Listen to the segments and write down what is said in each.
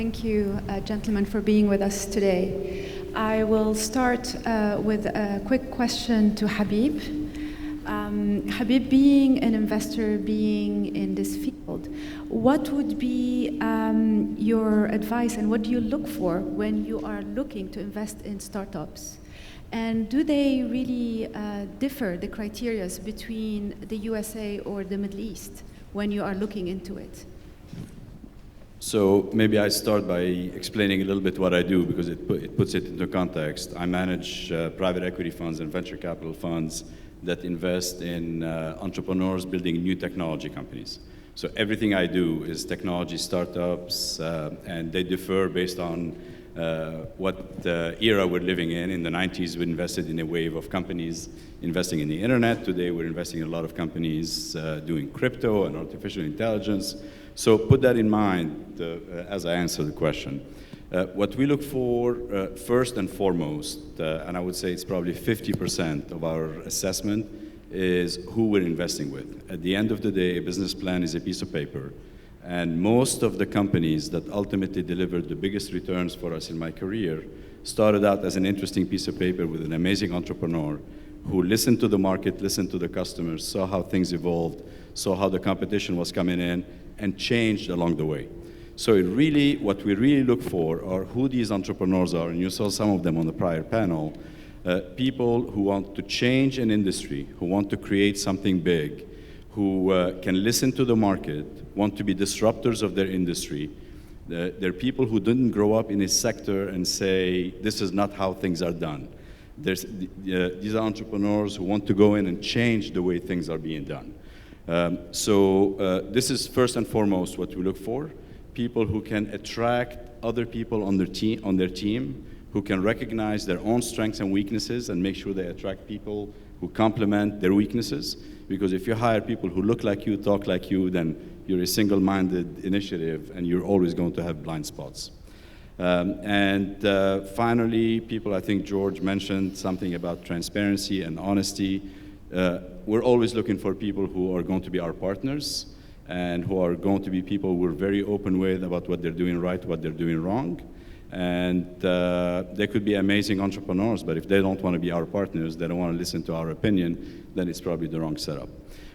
Thank you, gentlemen, for being with us today. I will start with a quick question to Habib. Habib, being an investor, being in this field, what would be your advice and what do you look for when you are looking to invest in startups? And do they really differ, the criteria between the USA or the Middle East when you are looking into it? So maybe I start by explaining a little bit what I do because it puts it into context. I manage private equity funds and venture capital funds that invest in entrepreneurs building new technology companies. So everything I do is technology startups, and they differ based on what era we're living in. In the 90s, we invested in a wave of companies investing in the internet. Today, we're investing in a lot of companies doing crypto and artificial intelligence. So put that in mind as I answer the question. What we look for first and foremost, and I would say it's probably 50% of our assessment, is who we're investing with. At the end of the day, a business plan is a piece of paper. And most of the companies that ultimately delivered the biggest returns for us in my career started out as an interesting piece of paper with an amazing entrepreneur who listened to the market, listened to the customers, saw how things evolved, saw how the competition was coming in, and changed along the way. So what we really look for are who these entrepreneurs are, and you saw some of them on the prior panel, people who want to change an industry, who want to create something big, who can listen to the market, want to be disruptors of their industry. They're people who didn't grow up in a sector and say, this is not how things are done. These are entrepreneurs who want to go in and change the way things are being done. So this is first and foremost what we look for. People who can attract other people on their team, who can recognize their own strengths and weaknesses and make sure they attract people who complement their weaknesses. Because if you hire people who look like you, talk like you, then you're a single-minded initiative and you're always going to have blind spots. Finally, people, I think George mentioned something about transparency and honesty. We're always looking for people who are going to be our partners and who are going to be people we're very open with about what they're doing right, what they're doing wrong. And they could be amazing entrepreneurs, but if they don't want to be our partners, they don't want to listen to our opinion, then it's probably the wrong setup.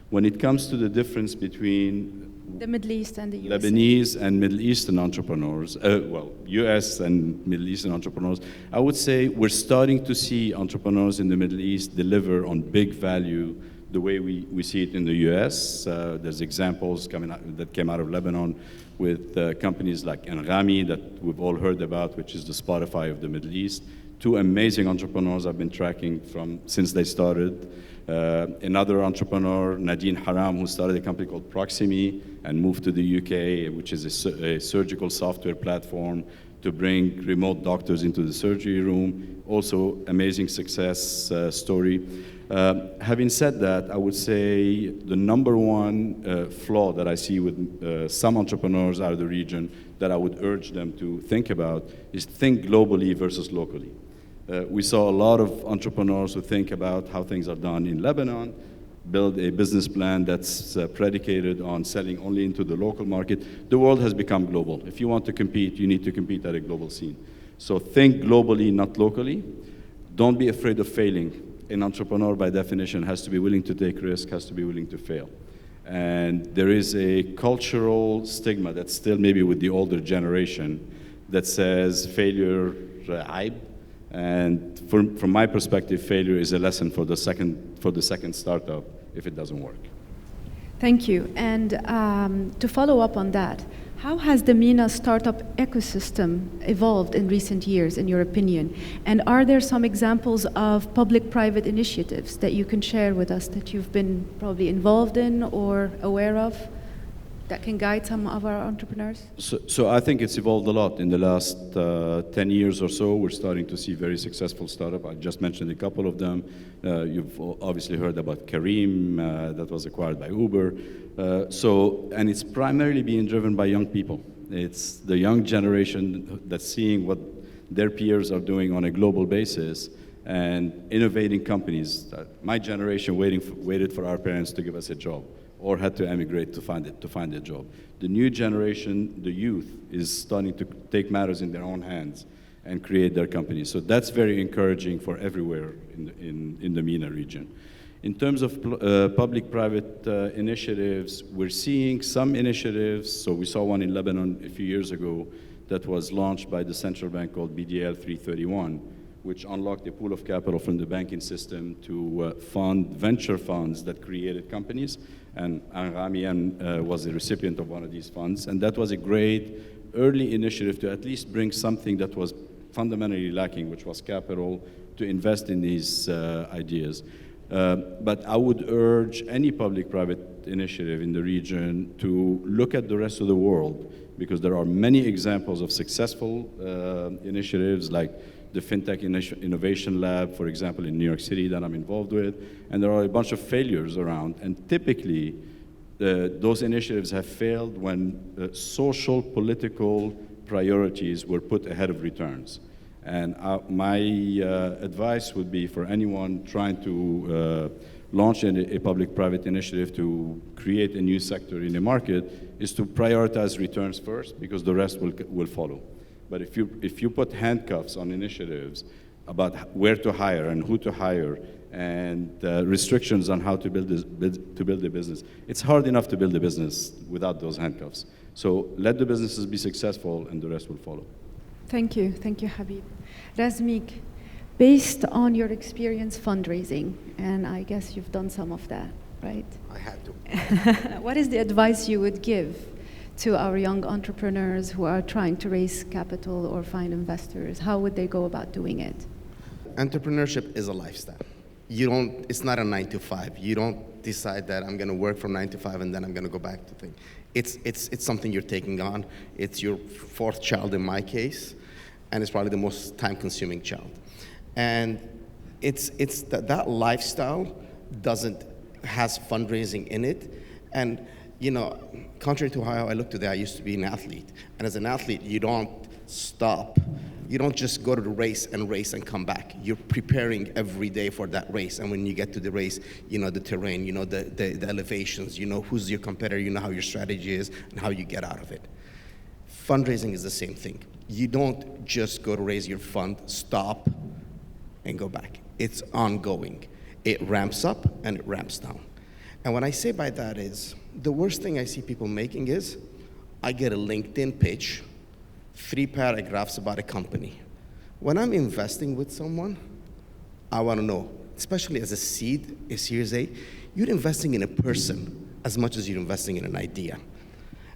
When it comes to the difference between the Middle East and the US. Lebanese and Middle Eastern entrepreneurs, US and Middle Eastern entrepreneurs, I would say we're starting to see entrepreneurs in the Middle East deliver on big value the way we see it in the US. There's examples that came out of Lebanon with companies like Anghami that we've all heard about, which is the Spotify of the Middle East. Two amazing entrepreneurs I've been tracking since they started. Another entrepreneur, Nadine Haram, who started a company called Proximi and moved to the UK, which is a surgical software platform to bring remote doctors into the surgery room. Also, amazing success story. Having said that, I would say the number one flaw that I see with some entrepreneurs out of the region that I would urge them to think about is think globally versus locally. We saw a lot of entrepreneurs who think about how things are done in Lebanon, build a business plan that's predicated on selling only into the local market. The world has become global. If you want to compete, you need to compete at a global scene. So think globally, not locally. Don't be afraid of failing. An entrepreneur, by definition, has to be willing to take risk, has to be willing to fail. And there is a cultural stigma that's still maybe with the older generation that says failure, aib. And from my perspective, failure is a lesson for the second startup if it doesn't work. Thank you. And to follow up on that, how has the MENA startup ecosystem evolved in recent years, in your opinion? And are there some examples of public-private initiatives that you can share with us that you've been probably involved in or aware of that can guide some of our entrepreneurs? So I think it's evolved a lot. In the last 10 years or so, we're starting to see very successful startups. I just mentioned a couple of them. You've obviously heard about TAKREEM that was acquired by Uber. And it's primarily being driven by young people. It's the young generation that's seeing what their peers are doing on a global basis and innovating companies. My generation waited for our parents to give us a job. or had to emigrate to find a job. The new generation, the youth, is starting to take matters in their own hands and create their companies. So that's very encouraging for everywhere in the MENA region. In terms of public-private initiatives, we're seeing some initiatives. So we saw one in Lebanon a few years ago that was launched by the central bank called BDL 331, which unlocked a pool of capital from the banking system to fund venture funds that created companies. And Anghamian was a recipient of one of these funds. And that was a great early initiative to at least bring something that was fundamentally lacking, which was capital, to invest in these ideas. But I would urge any public-private initiative in the region to look at the rest of the world, because there are many examples of successful initiatives like the FinTech Innovation Lab, for example, in New York City that I'm involved with, and there are a bunch of failures around. And typically, those initiatives have failed when social, political priorities were put ahead of returns. And my advice would be for anyone trying to launch a public-private initiative to create a new sector in the market is to prioritize returns first, because the rest will follow. But if you put handcuffs on initiatives about where to hire and who to hire and restrictions on how to build a business, it's hard enough to build a business without those handcuffs. So let the businesses be successful and the rest will follow. Thank you, Habib. Razmig, based on your experience fundraising, and I guess you've done some of that, right? I had to. What is the advice you would give to our young entrepreneurs who are trying to raise capital or find investors? How would they go about doing it? Entrepreneurship is a lifestyle. It's not a 9 to 5. You don't decide that I'm going to work from 9 to 5 and then I'm going to go back to things. It's something you're taking on. It's your fourth child in my case, and it's probably the most time-consuming child. And it's that lifestyle has fundraising in it. And contrary to how I look today, I used to be an athlete. And as an athlete, you don't stop. You don't just go to the race and come back. You're preparing every day for that race. And when you get to the race, the terrain, the elevations, who's your competitor, how your strategy is, and how you get out of it. Fundraising is the same thing. You don't just go to raise your fund, stop, and go back. It's ongoing. It ramps up and it ramps down. And what I say by that is, the worst thing I see people making is, I get a LinkedIn pitch, 3 paragraphs about a company. When I'm investing with someone, I want to know, especially as a seed, a Series A, you're investing in a person as much as you're investing in an idea.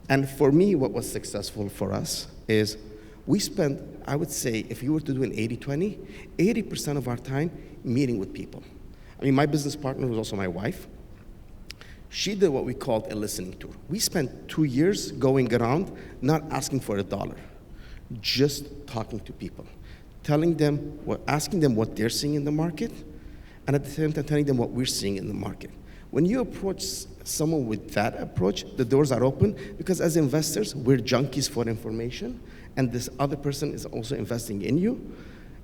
And for me, what was successful for us is we spent, I would say, if you were to do an 80-20, 80% of our time meeting with people. I mean, my business partner, who's also my wife, she did what we called a listening tour. We spent 2 years going around, not asking for $1, just talking to people, asking them what they're seeing in the market, and at the same time telling them what we're seeing in the market. When you approach someone with that approach, the doors are open, because as investors, we're junkies for information, and this other person is also investing in you,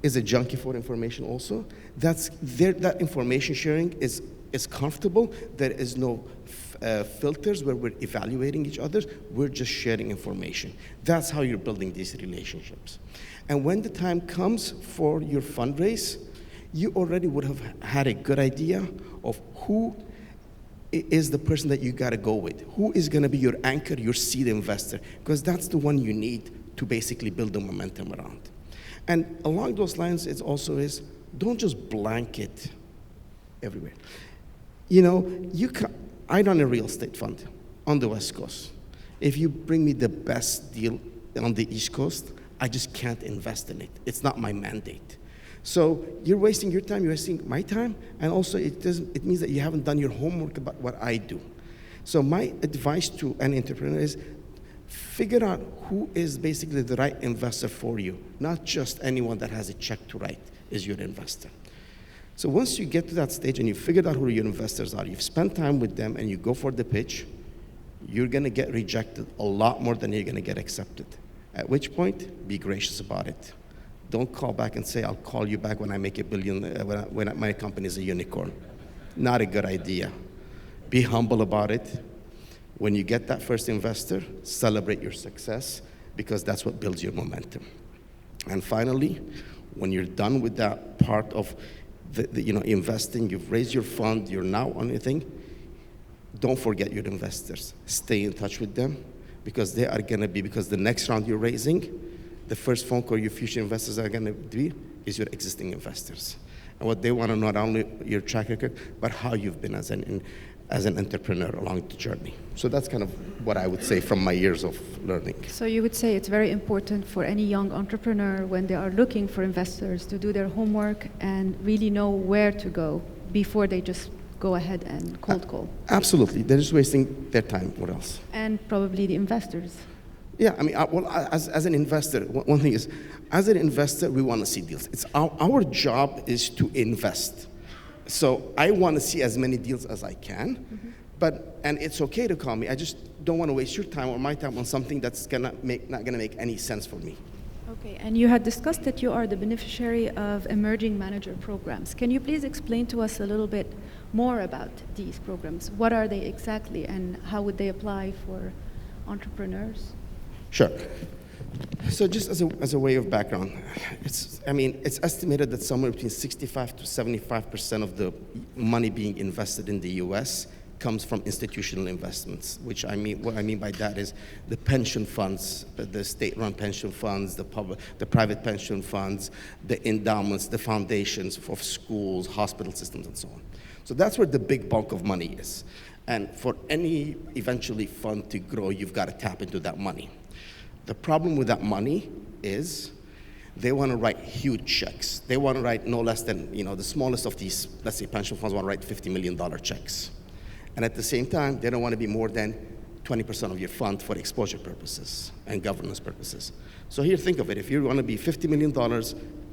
is a junkie for information also. That information sharing is comfortable. There is no filters where we're evaluating each other. We're just sharing information. That's how you're building these relationships. And when the time comes for your fundraise, you already would have had a good idea of who is the person that you got to go with. Who is going to be your anchor, your seed investor? Because that's the one you need to basically build the momentum around. And along those lines, it also is, don't just blanket everywhere. I run a real estate fund on the West Coast. If you bring me the best deal on the East Coast, I just can't invest in it. It's not my mandate. So you're wasting your time, you're wasting my time, and also it means that you haven't done your homework about what I do. So my advice to an entrepreneur is, figure out who is basically the right investor for you, not just anyone that has a check to write is your investor. So once you get to that stage and you figured out who your investors are, you've spent time with them and you go for the pitch, you're going to get rejected a lot more than you're going to get accepted. At which point, be gracious about it. Don't call back and say, I'll call you back when I make $1 billion, when my company is a unicorn. Not a good idea. Be humble about it. When you get that first investor, celebrate your success, because that's what builds your momentum. And finally, when you're done with that part of investing, you've raised your fund, you're now on your thing, don't forget your investors. Stay in touch with them, because they are going to be, because the next round you're raising, the first phone call your future investors are going to be is your existing investors. And what they want to know, not only your track record, but how you've been as an entrepreneur along the journey. So that's kind of what I would say from my years of learning. So you would say it's very important for any young entrepreneur, when they are looking for investors, to do their homework and really know where to go before they just go ahead and cold call. Absolutely. They're just wasting their time. What else? And probably the investors. Yeah, I mean, as an investor, one thing is, as an investor, we want to see deals. It's our job is to invest. So I want to see as many deals as I can, and it's okay to call me. I just don't want to waste your time or my time on something that's not gonna make any sense for me. Okay, and you had discussed that you are the beneficiary of emerging manager programs. Can you please explain to us a little bit more about these programs? What are they exactly, and how would they apply for entrepreneurs? Sure. So just as a way of background, it's estimated that somewhere between 65 to 75% of the money being invested in the U.S. comes from institutional investments, what I mean by that is the pension funds, the state-run pension funds, the private pension funds, the endowments, the foundations of schools, hospital systems, and so on. So that's where the big bulk of money is. And for any eventually fund to grow, you've got to tap into that money. The problem with that money is they want to write huge checks. They want to write no less than, the smallest of these, let's say pension funds want to write $50 million checks. And at the same time, they don't want to be more than 20% of your fund for exposure purposes and governance purposes. So here, think of it. If you want to be $50 million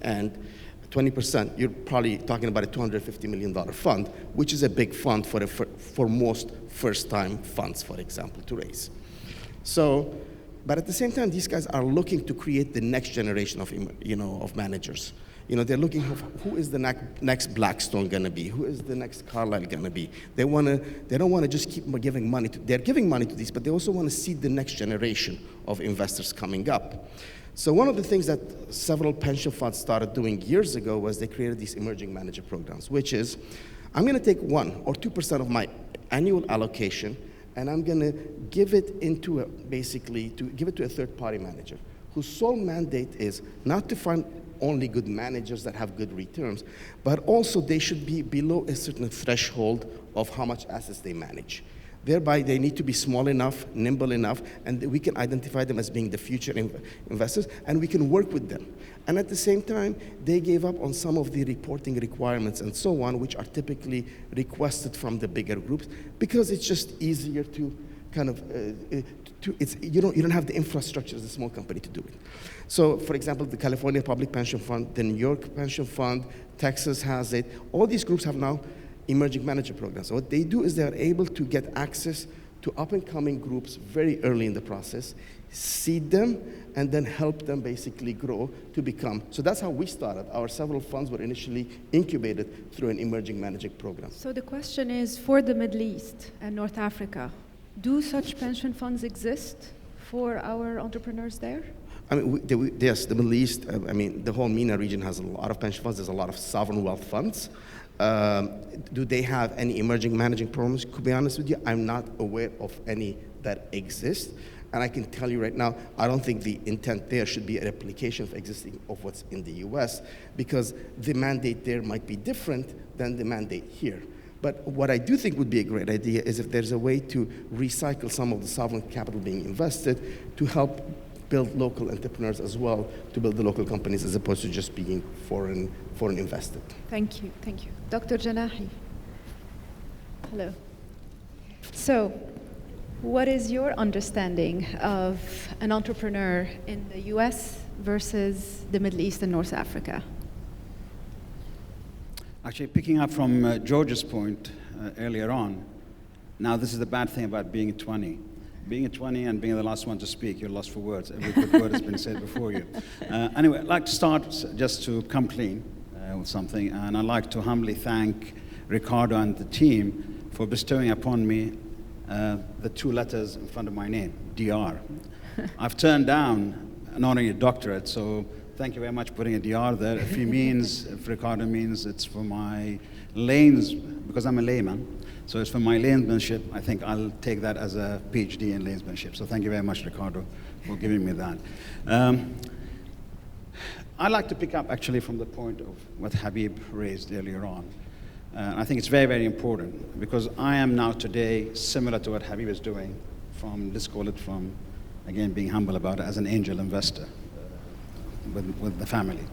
and 20%, you're probably talking about a $250 million fund, which is a big fund for most first-time funds, for example, to raise. So, but at the same time, these guys are looking to create the next generation of managers. They're looking for who is the next Blackstone going to be, who is the next Carlyle going to be. They don't want to just keep giving money to. They're giving money to these, but they also want to see the next generation of investors coming up. So one of the things that several pension funds started doing years ago was they created these emerging manager programs, which is, I'm going to take 1 or 2% of my annual allocation, and I'm going to give it to a third-party manager whose sole mandate is not to find only good managers that have good returns, but also they should be below a certain threshold of how much assets they manage. Thereby, they need to be small enough, nimble enough, and we can identify them as being the future investors, and we can work with them. And at the same time, they gave up on some of the reporting requirements and so on, which are typically requested from the bigger groups, because it's just easier to kind of, you don't have the infrastructure as a small company to do it. So, for example, the California Public Pension Fund, the New York Pension Fund, Texas has it. All these groups have now emerging manager programs. So what they do is they are able to get access to up-and-coming groups very early in the process, seed them, and then help them basically grow to become. So that's how we started. Our several funds were initially incubated through an emerging manager program. So the question is, for the Middle East and North Africa, do such pension funds exist for our entrepreneurs there? I mean, yes, the Middle East, the whole MENA region has a lot of pension funds. There's a lot of sovereign wealth funds. Do they have any emerging managing programs? To be honest with you, I'm not aware of any that exist. And I can tell you right now, I don't think the intent there should be a replication of what's in the US, because the mandate there might be different than the mandate here. But what I do think would be a great idea is if there's a way to recycle some of the sovereign capital being invested to help build local entrepreneurs as well, to build the local companies as opposed to just being foreign invested. Thank you. Dr. Janahi. Hello. So, what is your understanding of an entrepreneur in the US versus the Middle East and North Africa? Actually, picking up from George's point earlier on, now this is the bad thing about being 20. Being 20 and being the last one to speak, you're lost for words. Every good word has been said before you. Anyway, I'd like to start just to come clean with something, and I'd like to humbly thank Ricardo and the team for bestowing upon me the two letters in front of my name, DR. I've turned down an honorary doctorate, so thank you very much for putting a DR there. If Ricardo means it's for my lanes, because I'm a layman, so it's for my laymanship, I think I'll take that as a PhD in laymanship. So thank you very much, Ricardo, for giving me that. I'd like to pick up actually from the point of what Habib raised earlier on. I think it's very, very important, because I am now today similar to what Habib is doing let's call it from, again, being humble about it, as an angel investor with the family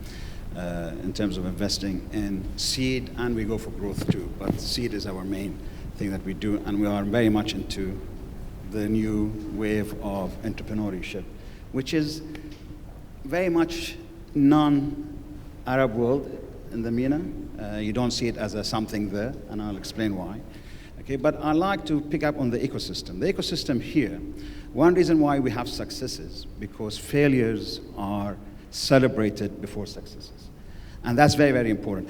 in terms of investing in seed, and we go for growth too. But seed is our main thing that we do, and we are very much into the new wave of entrepreneurship, which is very much non-Arab world in the MENA. You don't see it as a something there, and I'll explain why. Okay, but I like to pick up on the ecosystem. The ecosystem here, one reason why we have successes, because failures are celebrated before successes. And that's very, very important.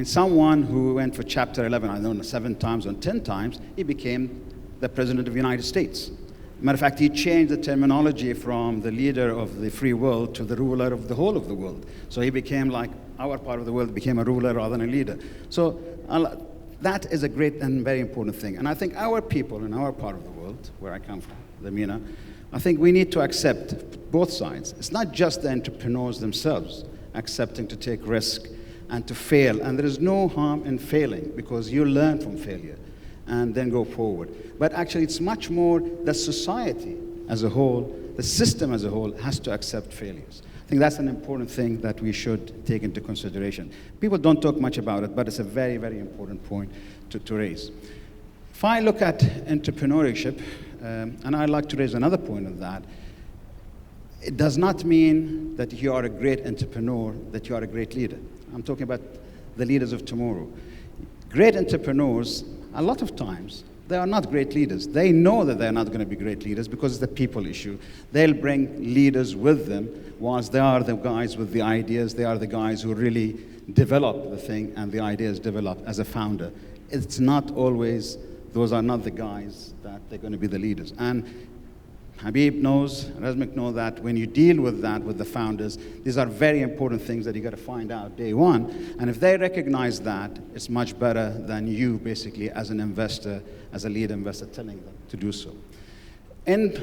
Someone who went for Chapter 11, I don't know, 7 times or 10 times, he became the President of the United States. Matter of fact, he changed the terminology from the leader of the free world to the ruler of the whole of the world. So he became like our part of the world, became a ruler rather than a leader. So that is a great and very important thing. And I think our people in our part of the world, where I come from, the MENA, I think we need to accept both sides. It's not just the entrepreneurs themselves accepting to take risk and to fail. And there is no harm in failing, because you learn from failure and then go forward. But actually, it's much more the society as a whole, the system as a whole, has to accept failures. I think that's an important thing that we should take into consideration. People don't talk much about it, but it's a very, very important point to raise. If I look at entrepreneurship, and I'd like to raise another point of that, it does not mean that you are a great entrepreneur, that you are a great leader. I'm talking about the leaders of tomorrow. Great entrepreneurs, a lot of times, they are not great leaders. They know that they're not going to be great leaders because it's the people issue. They'll bring leaders with them, whilst they are the guys with the ideas. They are the guys who really develop the thing, and the ideas develop as a founder. It's not always, those are not the guys that they're going to be the leaders. And Habib knows, Razmig knows that when you deal with that, with the founders, these are very important things that you got to find out day one. And if they recognize that, it's much better than you basically as an investor, as a lead investor, telling them to do so. In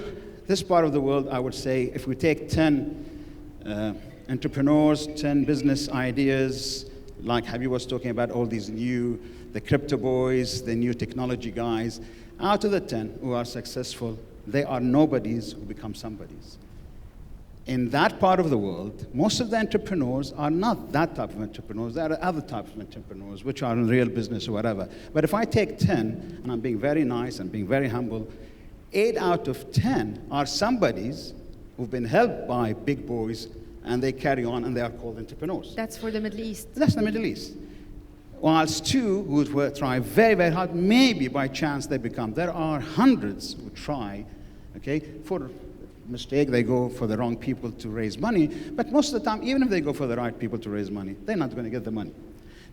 this part of the world, I would say if we take 10 entrepreneurs, 10 business ideas, like Habib was talking about, all these the crypto boys, the new technology guys, out of the 10 who are successful, they are nobodies who become somebodies. In that part of the world, most of the entrepreneurs are not that type of entrepreneurs. There are other types of entrepreneurs, which are in real business or whatever. But if I take 10, and I'm being very nice and being very humble, 8 out of 10 are somebodies who've been helped by big boys, and they carry on, and they are called entrepreneurs. That's for the Middle East. That's the Middle East. Whilst 2 who try very, very hard, maybe by chance they become. There are hundreds who try, okay, for mistake, they go for the wrong people to raise money. But most of the time, even if they go for the right people to raise money, they're not going to get the money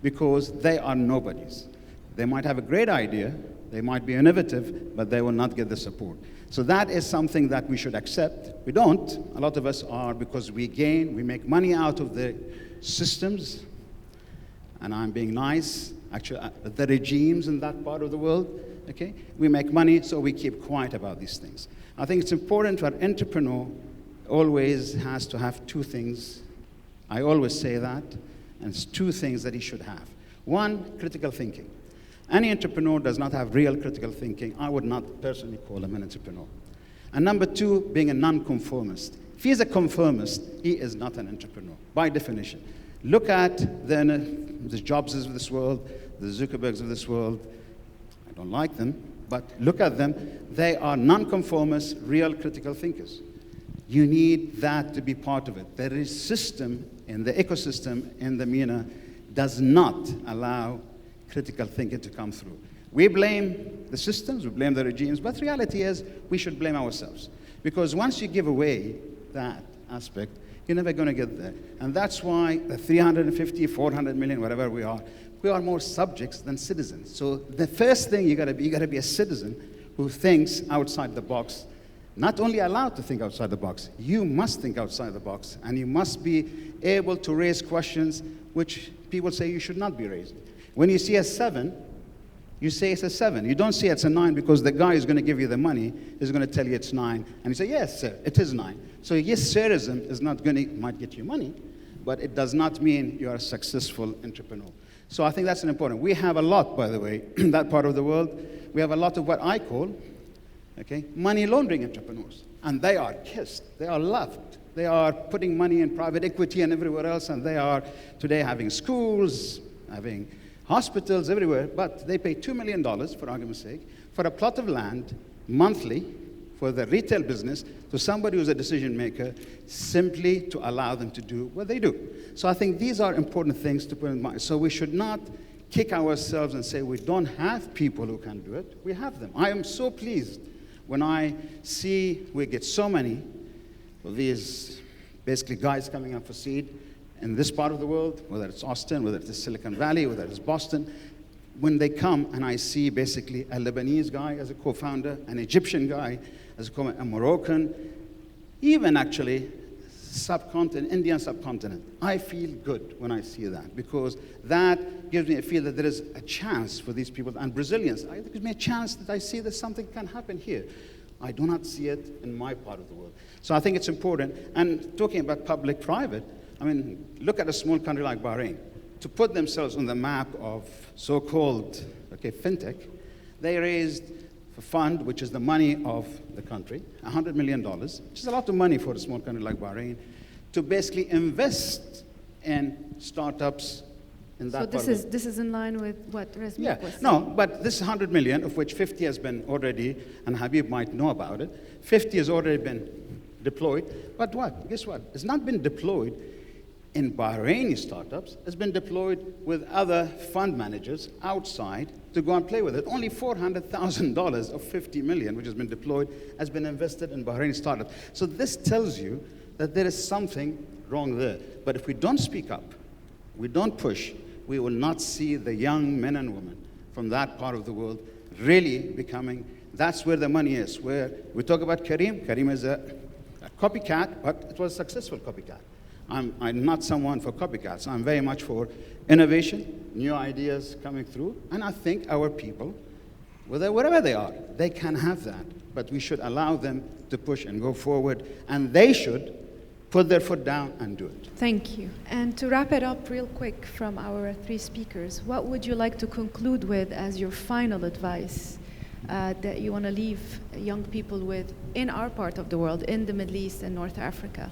because they are nobodies. They might have a great idea, they might be innovative, but they will not get the support. So that is something that we should accept. We don't. A lot of us are, because we make money out of the systems, and I'm being nice, actually, the regimes in that part of the world, okay? We make money, so we keep quiet about these things. I think it's important for an entrepreneur always has to have 2 things. I always say that, and it's 2 things that he should have. 1, critical thinking. Any entrepreneur does not have real critical thinking. I would not personally call him an entrepreneur. And number 2, being a non-conformist. If he is a conformist, he is not an entrepreneur, by definition. Look at the Jobses of this world, the Zuckerbergs of this world. I don't like them, but look at them. They are non-conformist, real critical thinkers. You need that to be part of it. There is system in the ecosystem in the MENA does not allow critical thinking to come through. We blame the systems, we blame the regimes, but the reality is we should blame ourselves. Because once you give away that aspect, you're never going to get there. And that's why the 350, 400 million, whatever we are, we are more subjects than citizens. So the first thing you gotta be a citizen who thinks outside the box. Not only allowed to think outside the box, you must think outside the box, and you must be able to raise questions which people say you should not be raising. When you see a 7, you say it's a 7. You don't say it's a 9 because the guy who's going to give you the money is going to tell you it's 9, and you say, yes, sir, it is 9. So yes, sirism is not going to, might get you money, but it does not mean you are a successful entrepreneur. So I think that's an important. We have a lot, by the way, in that part of the world. We have a lot of what I call, okay, money laundering entrepreneurs. And they are kissed. They are loved. They are putting money in private equity and everywhere else, and they are today having schools, having hospitals everywhere, but they pay $2 million, for argument's sake, for a plot of land monthly for the retail business to somebody who's a decision maker simply to allow them to do what they do. So I think these are important things to put in mind. So we should not kick ourselves and say we don't have people who can do it. We have them. I am so pleased when I see we get so many of these basically guys coming up for seed in this part of the world, whether it's Austin, whether it's Silicon Valley, whether it's Boston. When they come and I see basically a Lebanese guy as a co-founder, an Egyptian guy as a co-founder, a Moroccan, even actually Indian subcontinent, I feel good when I see that, because that gives me a feel that there is a chance for these people, and Brazilians, it gives me a chance that I see that something can happen here. I do not see it in my part of the world. So I think it's important. And talking about public-private, I mean, look at a small country like Bahrain. To put themselves on the map of so-called fintech, they raised a fund, which is the money of the country, $100 million, which is a lot of money for a small country like Bahrain, to basically invest in startups in that part. So this is in line with what Razmig was saying? No, but this 100 million, of which 50 has been already, and Habib might know about it, 50 has already been deployed. But what? Guess what? It's not been deployed in Bahraini startups. It's been deployed with other fund managers outside to go and play with it. Only $400,000 of 50 million, which has been deployed, has been invested in Bahraini startups. So this tells you that there is something wrong there. But if we don't speak up, we don't push, we will not see the young men and women from that part of the world really becoming, that's where the money is. Where we talk about Kareem. Kareem is a copycat, but it was a successful copycat. I'm not someone for copycats. I'm very much for innovation, new ideas coming through, and I think our people, wherever they are, they can have that, but we should allow them to push and go forward, and they should put their foot down and do it. Thank you. And to wrap it up real quick from our three speakers, what would you like to conclude with as your final advice that you want to leave young people with in our part of the world, in the Middle East and North Africa,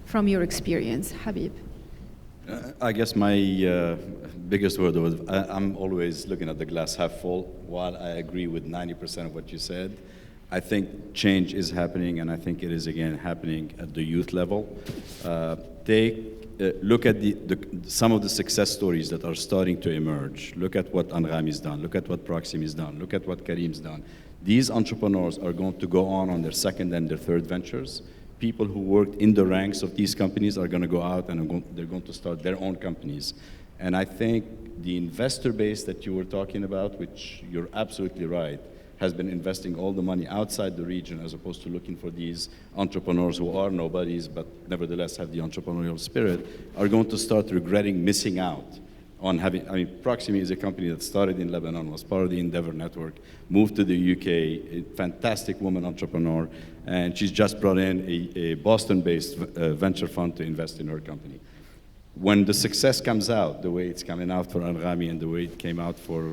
from your experience? Habib. I guess my biggest word was I'm always looking at the glass half full. While I agree with 90% of what you said, I think change is happening, and I think it is again happening at the youth level. Look at some of the success stories that are starting to emerge. Look at what Anghami's done. Look at what Proxim has done. Look at what Kareem's done. These entrepreneurs are going to go on their second and their third ventures. People who worked in the ranks of these companies are going to go out and they're going to start their own companies. And I think the investor base that you were talking about, which you're absolutely right, has been investing all the money outside the region as opposed to looking for these entrepreneurs who are nobodies but nevertheless have the entrepreneurial spirit, are going to start regretting missing out on having, I mean, Proximi is a company that started in Lebanon, was part of the Endeavor Network, moved to the UK, a fantastic woman entrepreneur, and she's just brought in a Boston-based venture fund to invest in her company. When the success comes out, the way it's coming out for Anghami and the way it came out for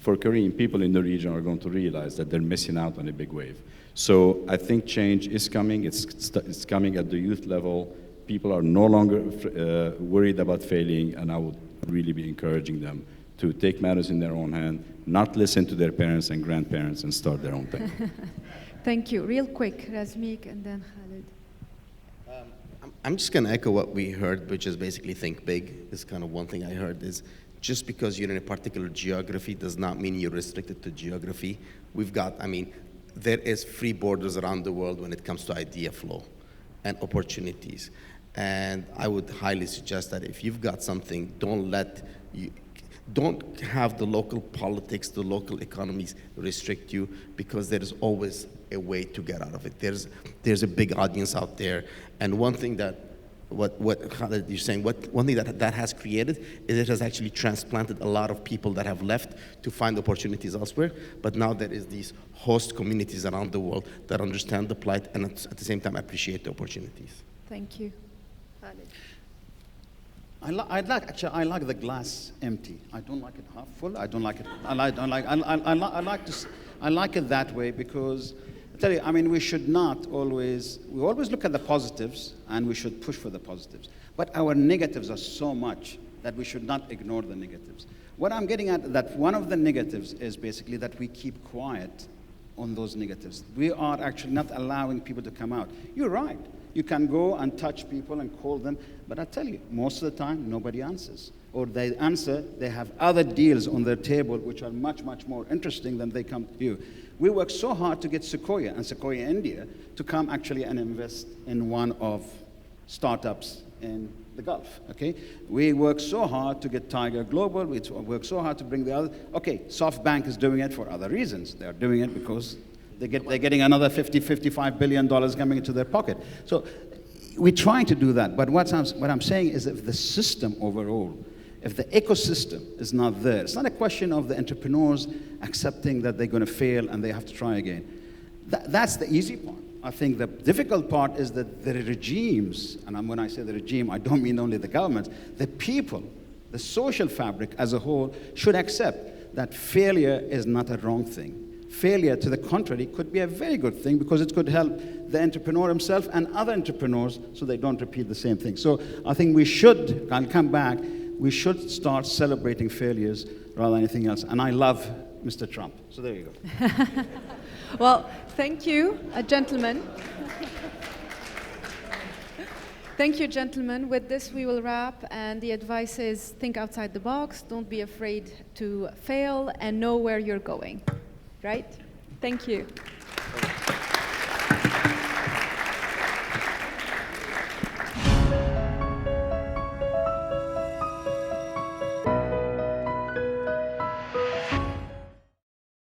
Kareem, people in the region are going to realize that they're missing out on a big wave. So I think change is coming. It's coming at the youth level. People are no longer worried about failing, and I would really be encouraging them to take matters in their own hand, not listen to their parents and grandparents, and start their own thing. Thank you. Real quick, Razmig and then Khaled. I'm just going to echo what we heard, which is basically think big. Is kind of one thing I heard is just because you're in a particular geography does not mean you're restricted to geography. We've got, I mean, there is free borders around the world when it comes to idea flow and opportunities. And I would highly suggest that if you've got something, don't let Don't have the local politics, the local economies restrict you, because there is always a way to get out of it. There's a big audience out there, and one thing that what Khaled, you're saying, one thing that has created is it has actually transplanted a lot of people that have left to find opportunities elsewhere. But now there is these host communities around the world that understand the plight and at the same time appreciate the opportunities. Thank you. Khaled. I like the glass empty. I don't like it half full. I don't like it. I like it that way, because I tell you, I mean, we should not always. We always look at the positives, and we should push for the positives. But our negatives are so much that we should not ignore the negatives. What I'm getting at, that one of the negatives is basically that we keep quiet on those negatives. We are actually not allowing people to come out. You're right. You can go and touch people and call them, but I tell you, most of the time, nobody answers. Or they answer, they have other deals on their table which are much, much more interesting than they come to you. We work so hard to get Sequoia and Sequoia India to come actually and invest in one of startups in the Gulf, okay? We work so hard to get Tiger Global, we work so hard to bring the other. Okay, SoftBank is doing it for other reasons. They're doing it because they're getting another $55 billion coming into their pocket. So we're trying to do that, but what I'm saying is, if the system overall, if the ecosystem is not there, it's not a question of the entrepreneurs accepting that they're going to fail and they have to try again. That's the easy part. I think the difficult part is that the regimes, and when I say the regime, I don't mean only the governments, the people, the social fabric as a whole should accept that failure is not a wrong thing. Failure, to the contrary, could be a very good thing, because it could help the entrepreneur himself and other entrepreneurs so they don't repeat the same thing. So I think we should, I'll come back, we should start celebrating failures rather than anything else. And I love Mr. Trump. So there you go. Well, thank you, gentlemen. Thank you, gentlemen. With this, we will wrap. And the advice is, think outside the box, don't be afraid to fail, and know where you're going. Right? Thank you.